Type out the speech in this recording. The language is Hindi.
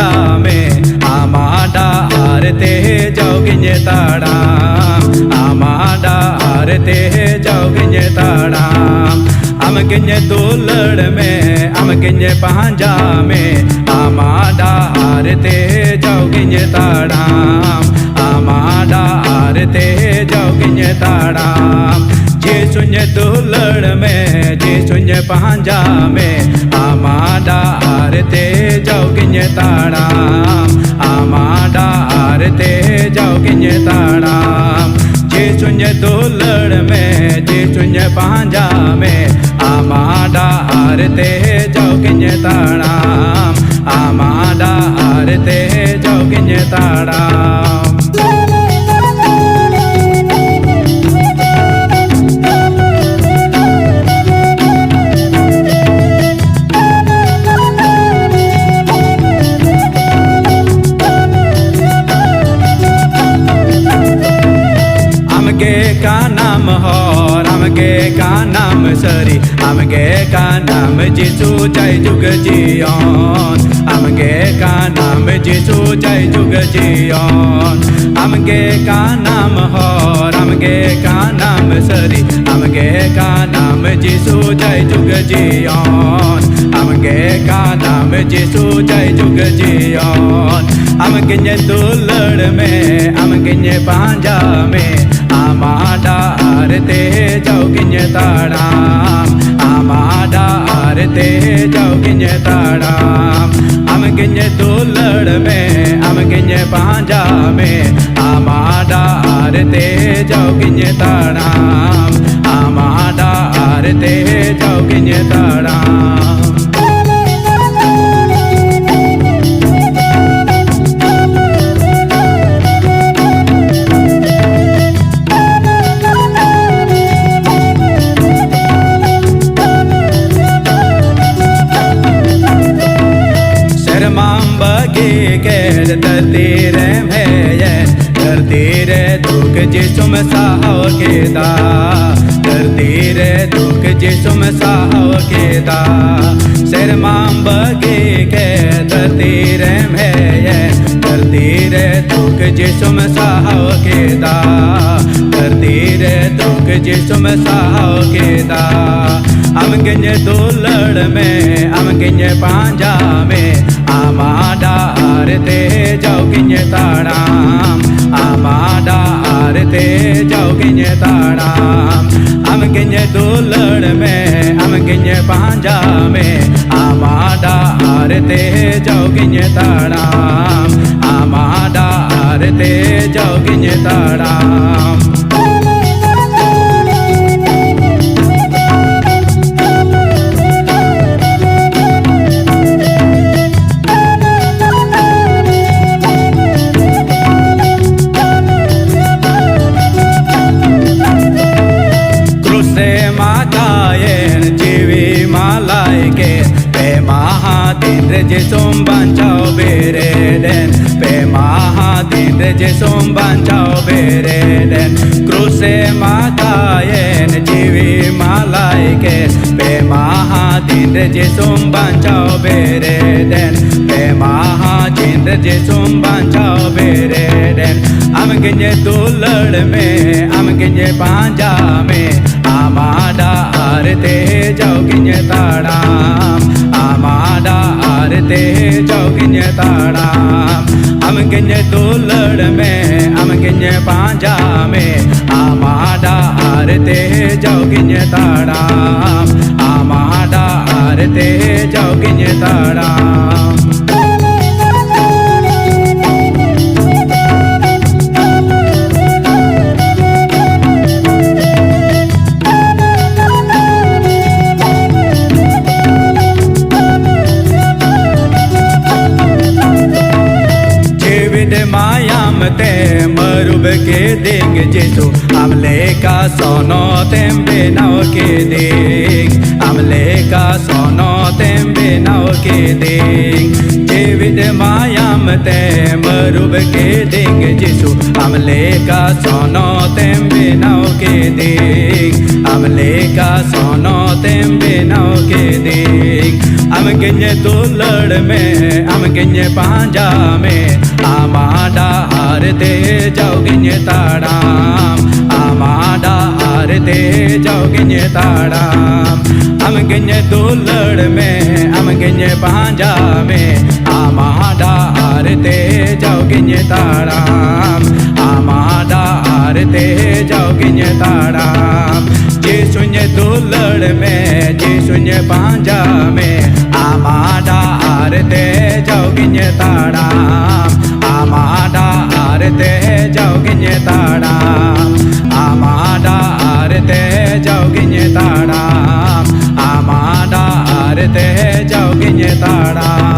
panja me amada arete joginye tadam amada arete joginye tadam amginye dulad me amginye panja me amada arete joginye tadam amada arete joginye tadam jesunye dulad me jesunye panja me amada arete joginye tadam amada arete joginye tadam jesunye dulad me jesunye panja me amada arete joginye tadam amada arete joginye tadam का नाम हो रामगे का नाम सरी आमगे का नाम जिसु जय जुग जियोन आमगे का नाम जिसु जय जुग जियोन आमगे का नाम हो रामगे का नाम सरी आमगे का नाम जिसु जय जुग जियोन आमगे का नाम जिसु जय जुग जियोन आमगे दुलड़ में आमगे पांजा में amada arete joginye tadam amada arete joginye tadam amginye dulad me amginye panja me amada arete joginye tadam amada arete joginye tadam धरतीरे में धरतीरे दुख जिसुम साहो के दा धरतीरे दुख जिसुम साहो के दा सिर माम बगे के धरतीरे में धरतीरे दुख जिसुम साहो के दा धरतीरे दुख जिसुम साहो के दा amginye dulad me amginye panja me amada arete joginye tadam amada arete joginye tadam amginye dulad me amginye panja me amada arete joginye tadam amada arete joginye tadam जिसुम बंचाओ बेरे den pe mahadin जिसुम बंचाओ बेरे den क्रूसे मातायेन जीवी मालाइके पे महादिन जिसुम बंचाओ बेरे den पे महादिन जिसुम बंचाओ बेरे den amginye dulad me amginye panja me amada arete joginye tadam amada arete joginye tadam amginye dulad me amginye panja me amada arete joginye tadam amada arete joginye tadam मायामते मरुब के देंग जिसु अमले का सोनो तेम बेनाव के देंग अमले का सोनो तेम बेनाव के देंग जेविद माया आम ते मरुब के देंगे यीशु अमले का सोनो तेम बेनाओ के देंग अमले का सोनो तेम बेनाओ के देंग हम गिन्ने दुलड़ में हम गिन्ने पांजा में आमाडा हारते जाओ गिन्ने ताड़ाम आमाडा हारते जाओ गिन्ने ताड़ाम हम गिन्ने दुलड़ में हम गिन्ने पांजा में आमाडा हारते जाओ गिन्ने ताड़ाम आमाडा हारते जाओ गिन्ने ताड़ाम यीशुने दुलड़ में यीशुने पांजा में आमाडा हारते जाओ गिन्ने ताड़ाम आमाडा हारते जाओ गिन्ने ताड़ाम आमाडा हारते जाओ गिन्ने ताड़ाम आमाडा हारते जाओ गिन्ने ताड़ाम